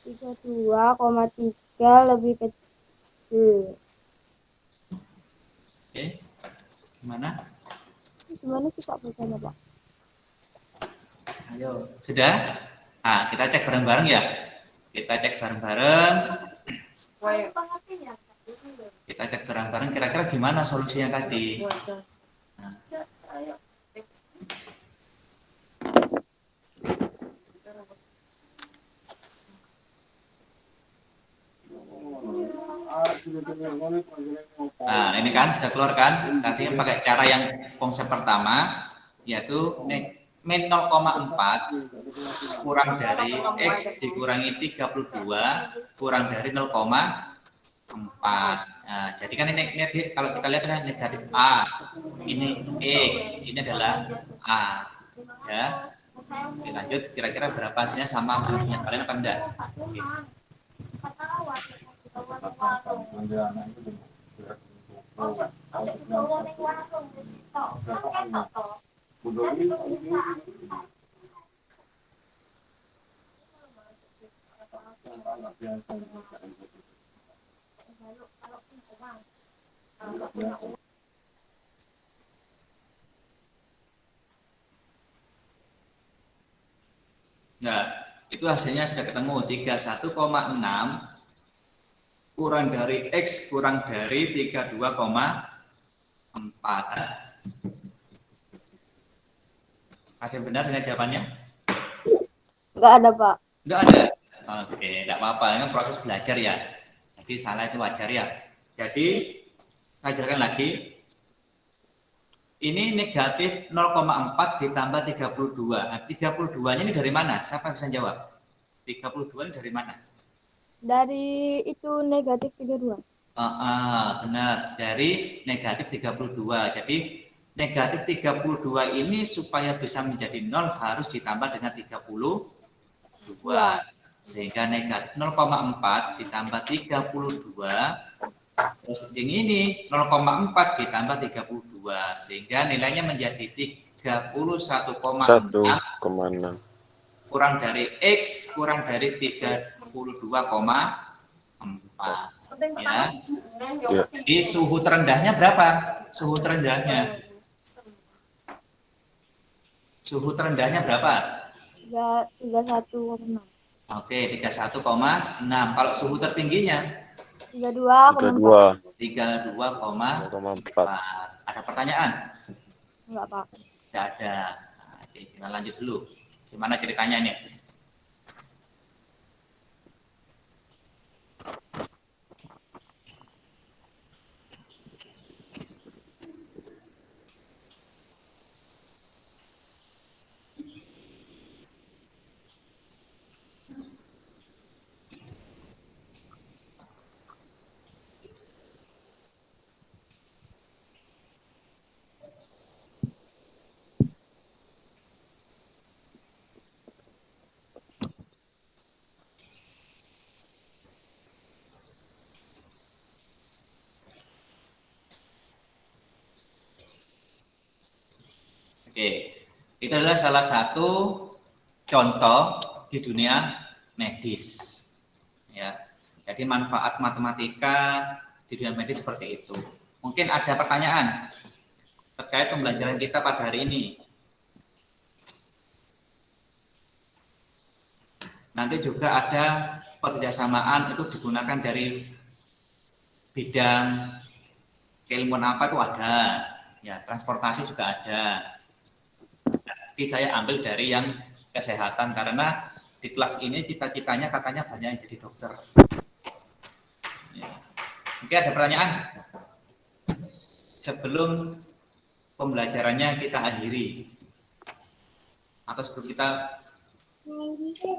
Tiga 2,3 lebih kecil. Oke, gimana? Gimana sih Pak bacanya Pak? Ayo, sudah? Nah, kita cek bareng-bareng ya. Kita cek bareng-bareng. Kita cek bareng-bareng kira-kira gimana solusinya tadi. Nah. Nah, ini kan sudah keluar kan? Tadi pakai cara yang konsep pertama, yaitu min 0,4 kurang dari X dikurangi 32 kurang dari 0,4. Nah, jadi kan ini kalau kita lihat kan negatif A, ini X, ini adalah A. Ya. Oke, lanjut, kira-kira berapa hasilnya sama bentuknya kalian apa enggak? Oke. Nah, itu hasilnya sudah ketemu 31,6 kurang dari X kurang dari 32,4. Ada yang benar dengan jawabannya? Enggak ada Pak. Enggak ada. Oke, enggak apa-apa, ini proses belajar ya. Jadi salah itu wajar ya. Jadi saya jelaskan lagi. Ini negatif 0,4 ditambah 32. Nah, 32-nya ini dari mana? Siapa yang bisa jawab? 32 ini dari mana? Dari itu negatif 32. Benar. Dari negatif 32. Jadi negatif 32 ini supaya bisa menjadi 0 harus ditambah dengan 32. Sehingga negatif 0,4 ditambah 32, terus yang ini 0,4 ditambah 32, sehingga nilainya menjadi 31,6 1,6. kurang dari X kurang dari 32,4. Ya. Ya. Jadi suhu terendahnya berapa? Suhu terendahnya. Suhu terendahnya berapa? 31,6. Oke, 31,6. Kalau suhu tertingginya? 32,4. 32,4. Ada pertanyaan? Enggak, Pak. Tidak ada. Nah, oke, kita lanjut dulu. Gimana ceritanya ini? Oke, itu adalah salah satu contoh di dunia medis. Ya, jadi manfaat matematika di dunia medis seperti itu. Mungkin ada pertanyaan terkait pembelajaran kita pada hari ini. Nanti juga ada kerjasamaan itu digunakan dari bidang keilmuan apa itu ada, ya transportasi juga ada. Tapi saya ambil dari yang kesehatan karena di kelas ini cita-citanya katanya banyak yang jadi dokter. Ya. Oke, ada pertanyaan? Sebelum pembelajarannya kita akhiri atau sebelum kita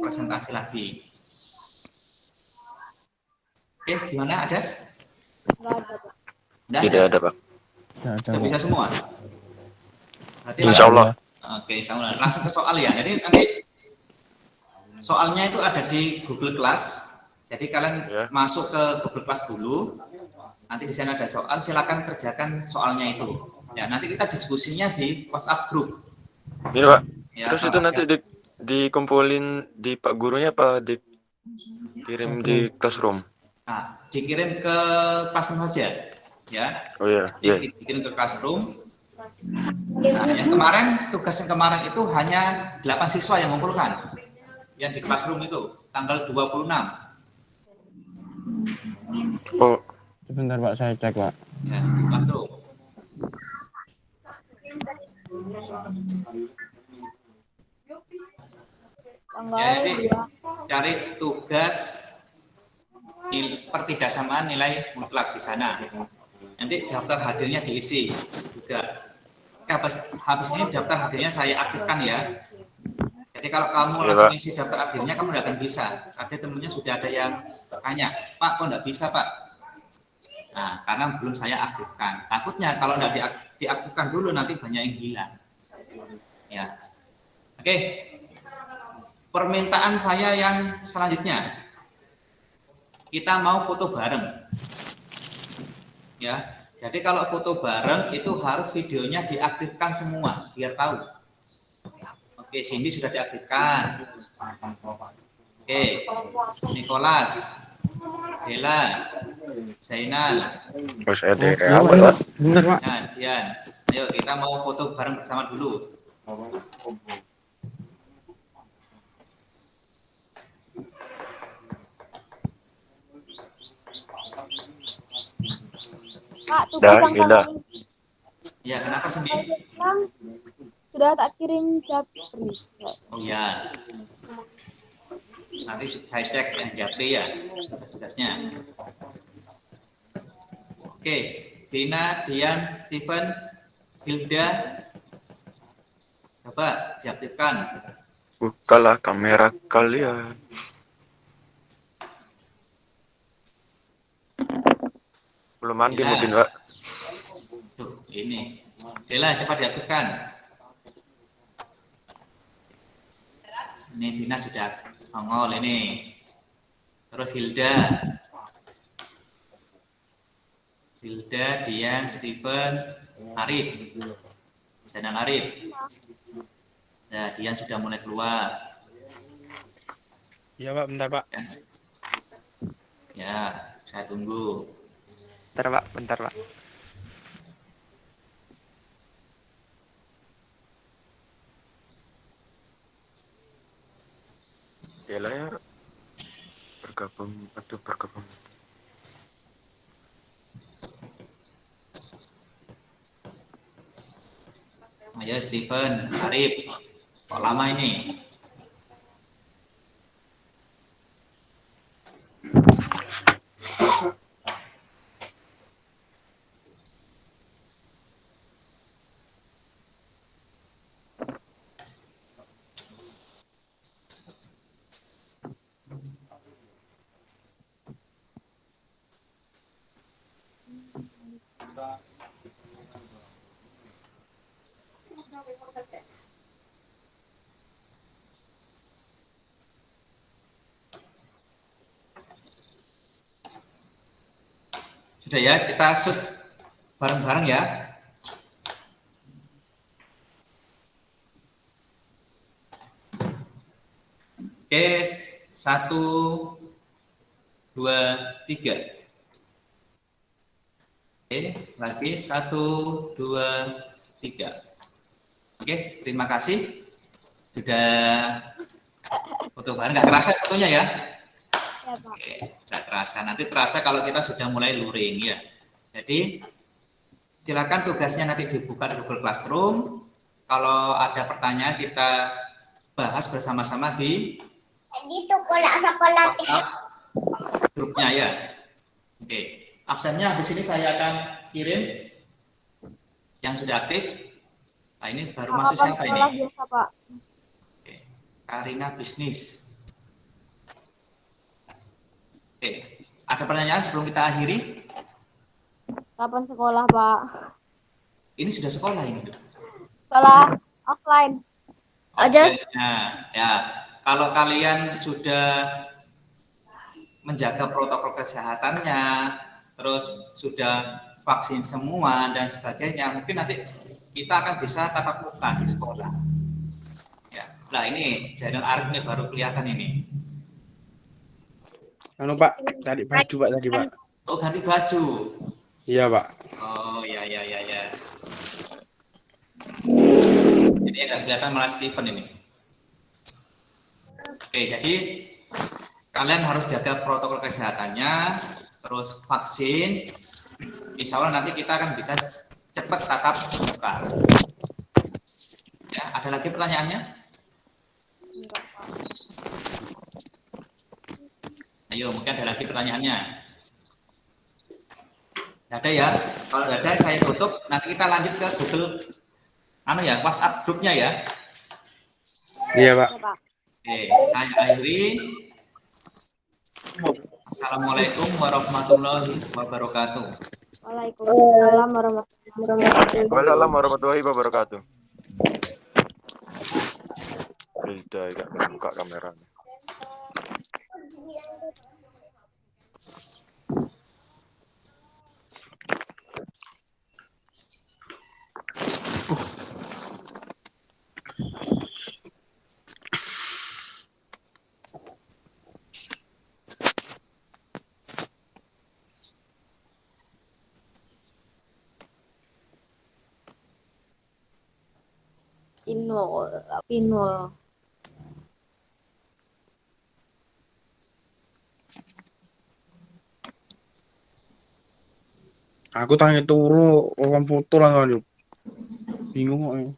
presentasi lagi. Oke, gimana? Ada? Enggak ada, Pak. Tidak ada, Pak. Sudah bisa semua? Berarti Insya Allah. Oke, insya Allah. Langsung ke soal ya. Jadi nanti soalnya itu ada di Google Class. Jadi kalian masuk ke Google Class dulu. Nanti di sana ada soal. Silakan kerjakan soalnya itu. Ya, nanti kita diskusinya di WhatsApp group. Ini, Pak. Ya, Terus itu nanti dikumpulin di Pak gurunya apa dikirim di classroom? Nah, dikirim ke classroom saja. Ya. Oh iya. Jadi dikirim ke classroom. Nah, yang kemarin, tugas yang kemarin itu hanya 8 siswa yang mengumpulkan. Yang di classroom itu, tanggal 26. Oh, Sebentar Pak, saya cek Pak. Ya, di classroom. Ya, jadi cari tugas pertidaksamaan nilai mutlak di sana. Nanti daftar hadirnya diisi juga. Habis ini daftar hadirnya saya aktifkan ya. Jadi kalau kamu langsung isi daftar hadirnya, kamu tidak akan bisa. Ada temennya sudah ada yang tanya, Pak, kok tidak bisa Pak? Nah, karena belum saya aktifkan. Takutnya kalau tidak diaktifkan dulu nanti banyak yang hilang. Ya, oke. Permintaan saya yang selanjutnya, kita mau foto bareng. Ya, jadi kalau foto bareng itu harus videonya diaktifkan semua biar tahu. Oke, Cindy sudah diaktifkan. Oke, Nicholas, Bella, Zainal, terus ada apa? Bener Pak. nah, Dian. Ayo kita mau foto bareng bersama dulu. Pak, tugas yang kemarin Ya, kenapa Cindy? sudah tak kirim Japri. Oh ya, nanti saya cek yang Japri ya, tugas-tugasnya. Oke, Dina, Dian, Steven, Hilda, coba diaktifkan. Bukalah kamera kalian. Belum mandi Bella. mungkin, Pak. Tuh, ini. Bella, cepat diaktifkan. Ini Dina sudah nongol ini. Terus Hilda, Dian, Steven, Arif, Zainal Arif. Ya, Dian sudah mulai keluar. Iya Pak, bentar Pak. Ya, saya tunggu. Bentar Pak. Yalah ya, bergabung. Ayo Steven, Arif. Kok lama ini? Sudah ya, kita shoot bareng-bareng ya. Oke, 1, 2, 3. Oke, lagi 1, 2, 3. Oke, terima kasih. Sudah foto bareng, nggak kerasa fotonya ya? Ya, Pak. Oke, nggak terasa. Nanti terasa kalau kita sudah mulai luring ya. Jadi silakan tugasnya nanti dibuka di Google Classroom. Kalau ada pertanyaan kita bahas bersama-sama di grupnya ya. Oke, absennya habis ini saya akan kirim yang sudah aktif. Nah ini baru masuk siapa ini? Biasa, Pak. Oke, Karina Bisnis. Oke, ada pertanyaan sebelum kita akhiri? Kapan sekolah, Pak? Ini sudah sekolah ini. Sekolah offline. Aja Nah, ya, kalau kalian sudah menjaga protokol kesehatannya, terus sudah vaksin semua dan sebagainya, mungkin nanti kita akan bisa tatap muka di sekolah. Ya, nah ini Zainal Arif ini baru kelihatan ini. Anu Pak, tadi baju Pak tadi Pak. Oh ganti baju. Iya Pak. Oh ya. Jadi agak kelihatan malah Steven ini. Oke, jadi kalian harus jaga protokol kesehatannya, terus vaksin. Insya Allah nanti kita akan bisa cepat tatap muka. Ya, ada lagi pertanyaannya? Ayo, mungkin ada lagi pertanyaannya. Tidak ada ya? Kalau tidak ada, saya tutup. Nanti kita lanjut ke Google, WhatsApp grupnya ya. Iya Pak. Oke, saya akhiri. Assalamualaikum warahmatullahi wabarakatuh. Waalaikumsalam warahmatullahi wabarakatuh. Waalaikumsalam warahmatullahi wabarakatuh. Hilda, nggak buka kamera. Pinul. Aku tanya turu, orang foto lah kan. Bingung kok.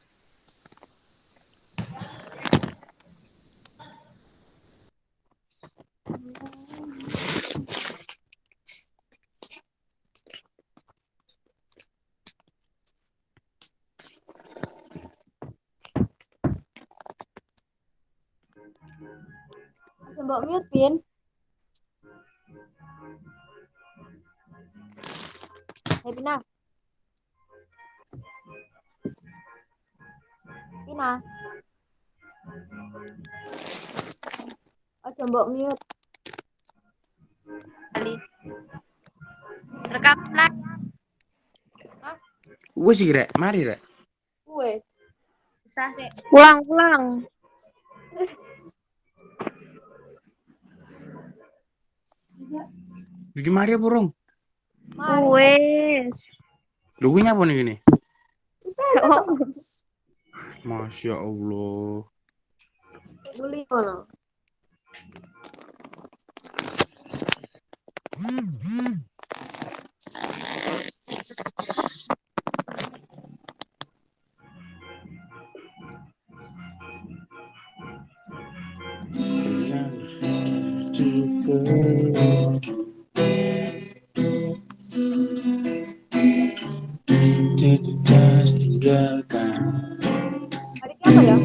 Mbak mute, Pin. Pina. Pina. Aja mbok mute. Rekam lah. Wes sih rek, mari rek. Wes. Usah sih. Pulang. Iki mari apa rong? Wes. Lho kuwi nyapa nih gini? Masya Allah. Beli kono. Hari ini apa ya?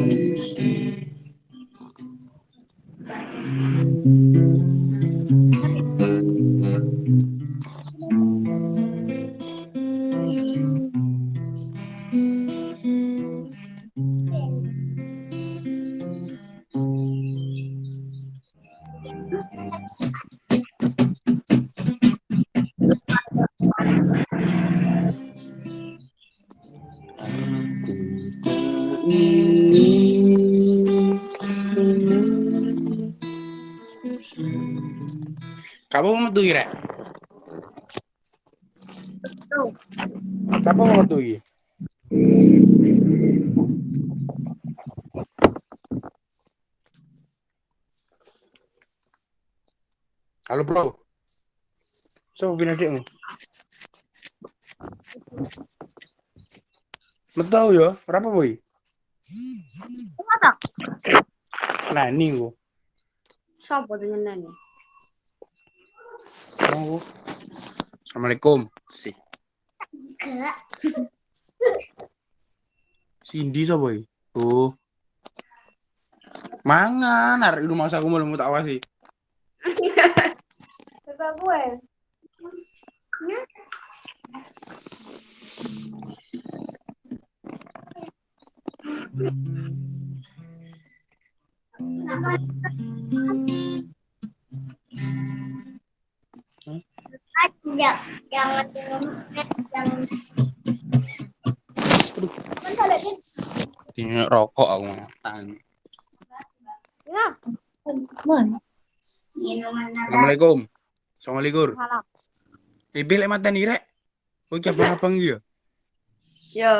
Kamu mau metu iki rek? Kamu mau metu iki? Halo bro. So bina dekmu. Metu ya, berapa boy? Mata. Nah ini gua. Sopo dengan nani? Mau. Assalamualaikum. Si. Enggak. Cindy so boy. Oh. Mangan, arek rumah aku mau tak awasi. Juga gue. Aja. Jangan jangan. Tinggal rokok aku makan. Ya. Assalamualaikum. Assalamualaikum. Salam. Belek mata nih rek. Oh cabang-cabang gitu. Yo.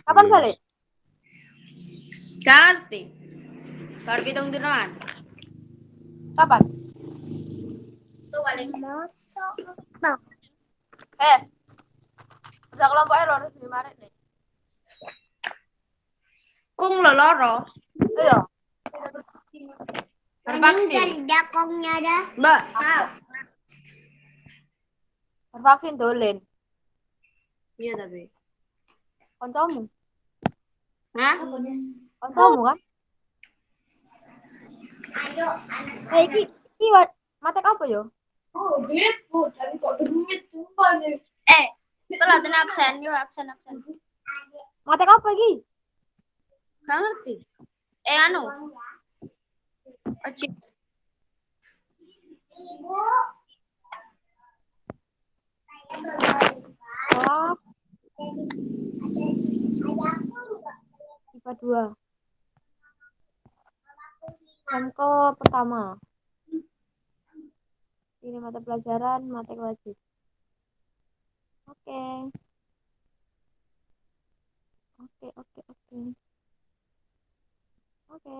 Kapan balik? Ganti. Baru hitung dinoan. Kapan? Tuh balik. Mosok. Udah kelompok error di Maret nih. Kung lo loro. Ayo. Vaksin. Jakongnya ada. Mbak. Vaksin dolen. Iya tapi. Koncomu. Hah? Koncomu kan? Ayo. Iki matek apa yo? Setelah ten absen, yo absen. Matek apa iki? Gak ngerti. Anu. Aci. Ibu. Wah. IPA 2. Semko pertama. Ini mata pelajaran matek wajib. Oke. Oke.